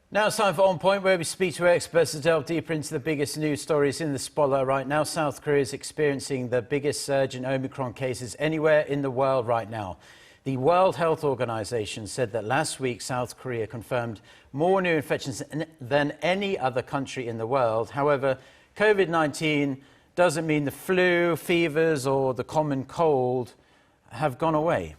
Now it's time for On Point, where we speak to experts to delve deeper into the biggest news stories in the spotlight right now. South Korea is experiencing the biggest surge in Omicron cases anywhere in the world right now. The World Health Organization said that last week South Korea confirmed more new infections than any other country in the world. However, COVID-19 doesn't mean the flu, fevers or the common cold have gone away.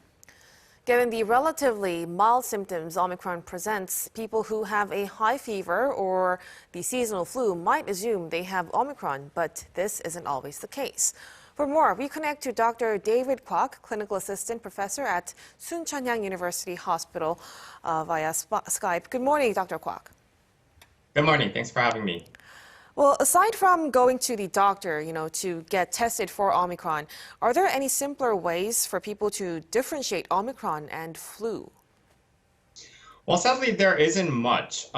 Given the relatively mild symptoms Omicron presents, people who have a high fever or the seasonal flu might assume they have Omicron, but this isn't always the case. For more, we connect to Dr. David Kwak, clinical assistant professor at Chun Hyang University Hospital via Skype. Good morning, Dr. Kwak. Good morning. Thanks for having me. Well, aside from going to the doctor, to get tested for Omicron, are there any simpler ways for people to differentiate Omicron and flu? Well, sadly, there isn't much.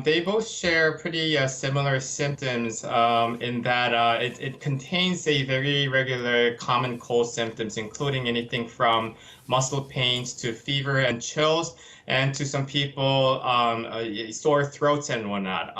They both share pretty similar symptoms in that it contains a very regular common cold symptoms, including anything from muscle pains to fever and chills, and to some people, sore throats and whatnot.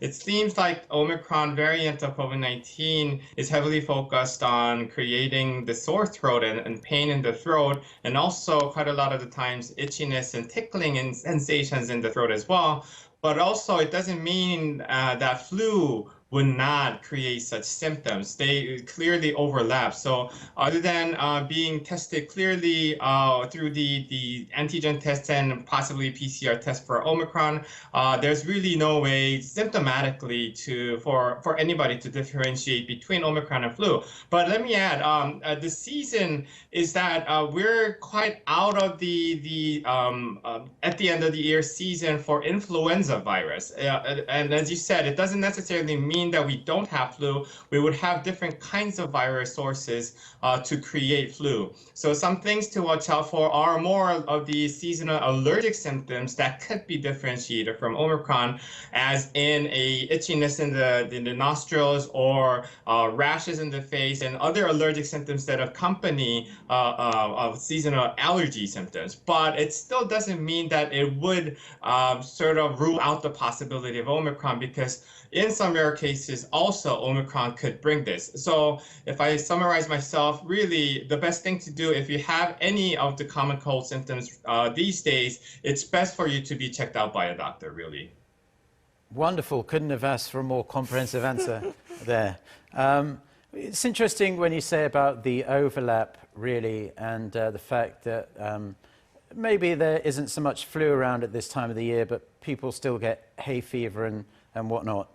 It seems like Omicron variant of COVID-19 is heavily focused on creating the sore throat and pain in the throat, and also quite a lot of the times itchiness and tickling and sensations in the throat as well. But also it doesn't mean that flu would not create such symptoms. They clearly overlap. So other than being tested clearly through the antigen test and possibly PCR test for Omicron, there's really no way symptomatically for anybody to differentiate between Omicron and flu. But let me add, the season is that we're quite out of the at the end of the year season for influenza virus. And as you said, it doesn't necessarily mean that we don't have flu. We would have different kinds of virus sources to create flu. So some things to watch out for are more of the seasonal allergic symptoms that could be differentiated from Omicron, as in a itchiness in the nostrils or rashes in the face and other allergic symptoms that accompany seasonal allergy symptoms. But it still doesn't mean that it would sort of rule out the possibility of Omicron, because in some rare cases, also Omicron could bring this. So if I summarize myself, really the best thing to do if you have any of the common cold symptoms these days, it's best for you to be checked out by a doctor, really. Wonderful. Couldn't have asked for a more comprehensive answer there. It's interesting when you say about the overlap, really, and the fact that maybe there isn't so much flu around at this time of the year, but people still get hay fever and whatnot.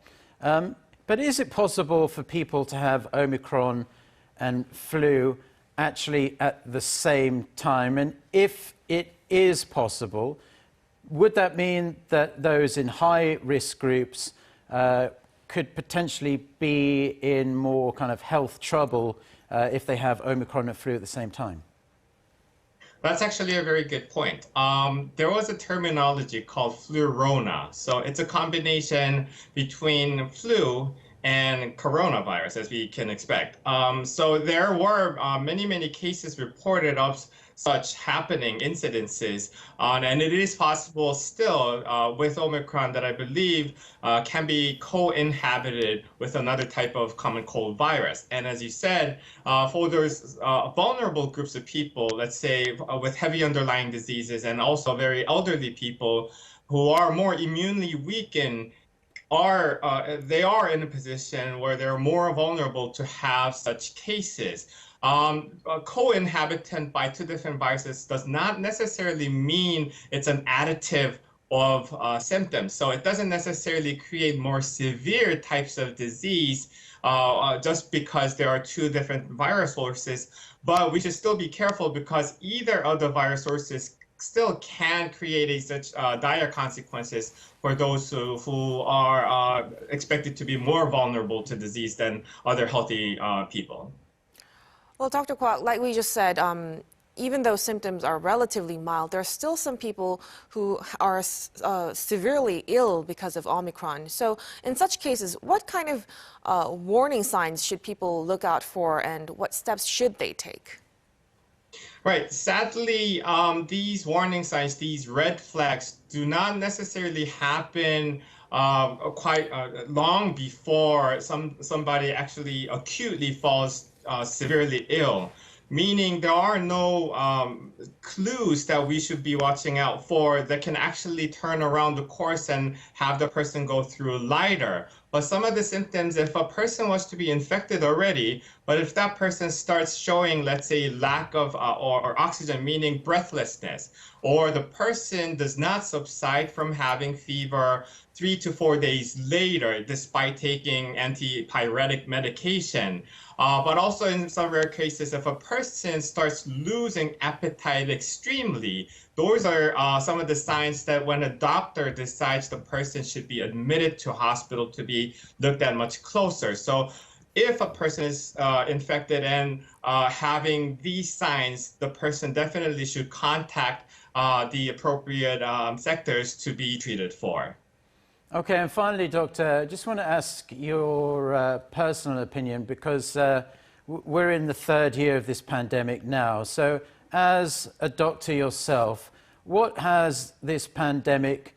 But is it possible for people to have Omicron and flu actually at the same time? And if it is possible, would that mean that those in high-risk groups could potentially be in more kind of health trouble if they have Omicron and flu at the same time? That's actually a very good point. There was a terminology called flurona. So it's a combination between flu and coronavirus, as we can expect. So there were many cases reported of such happening incidences, and it is possible still with Omicron that I believe can be co-inhabited with another type of common cold virus. And as you said, for those vulnerable groups of people, let's say with heavy underlying diseases and also very elderly people who are more immunely weakened, they are in a position where they're more vulnerable to have such cases. A co-inhabitant by two different viruses does not necessarily mean it's an additive of symptoms. So it doesn't necessarily create more severe types of disease just because there are two different virus sources. But we should still be careful, because either of the virus sources still can create such dire consequences for those who are expected to be more vulnerable to disease than other healthy people. Well, Dr. Kwak, like we just said, even though symptoms are relatively mild, there are still some people who are severely ill because of Omicron. So in such cases, what kind of warning signs should people look out for, and what steps should they take? Right. Sadly, these warning signs, these red flags, do not necessarily happen quite long before somebody actually acutely falls severely ill. Meaning there are no clues that we should be watching out for that can actually turn around the course and have the person go through lighter. But some of the symptoms, if a person was to be infected already, but if that person starts showing, let's say, lack of or oxygen, meaning breathlessness, or the person does not subside from having fever 3 to 4 days later, despite taking antipyretic medication. But also in some rare cases, if a person starts losing appetite extremely, those are some of the signs that when a doctor decides the person should be admitted to hospital to be looked at much closer. So if a person is infected and having these signs, the person definitely should contact the appropriate sectors to be treated for. Okay, and finally, Doctor, I just want to ask your personal opinion because we're in the third year of this pandemic now. So as a doctor yourself, what has this pandemic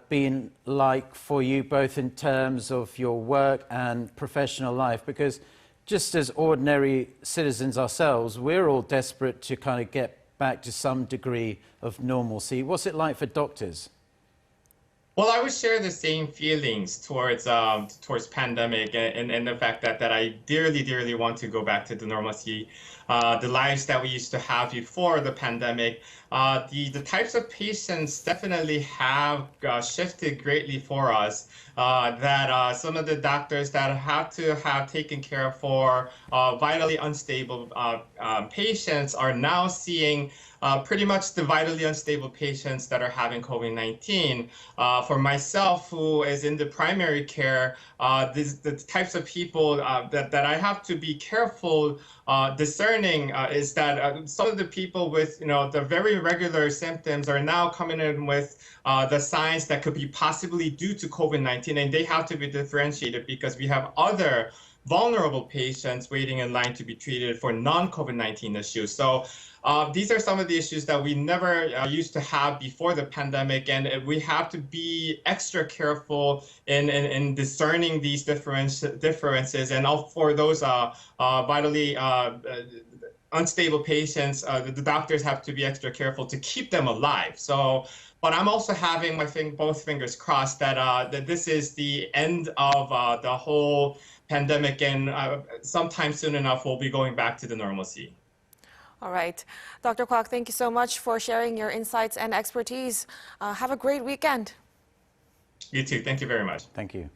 been like for you, both in terms of your work and professional life? Because just as ordinary citizens ourselves, we're all desperate to kind of get back to some degree of normalcy. What's it like for doctors? Well, I would share the same feelings towards pandemic and the fact that I dearly want to go back to the normalcy, the lives that we used to have before the pandemic. The types of patients definitely have shifted greatly for us. That some of the doctors that have to have taken care of for vitally unstable patients are now seeing pretty much the vitally unstable patients that are having COVID-19. For myself, who is in the primary care, the types of people that I have to be careful discerning is that some of the people with the very regular symptoms are now coming in with the signs that could be possibly due to COVID-19, and they have to be differentiated because we have other vulnerable patients waiting in line to be treated for non-COVID-19 issues. So these are some of the issues that we never used to have before the pandemic, and we have to be extra careful in discerning these differences. And for those vitally unstable patients, the doctors have to be extra careful to keep them alive. So, but I'm also having both fingers crossed that that this is the end of the whole pandemic, and sometime soon enough we'll be going back to the normalcy. All right. Dr. Kwak, thank you so much for sharing your insights and expertise. Have a great weekend. You too. Thank you very much. Thank you.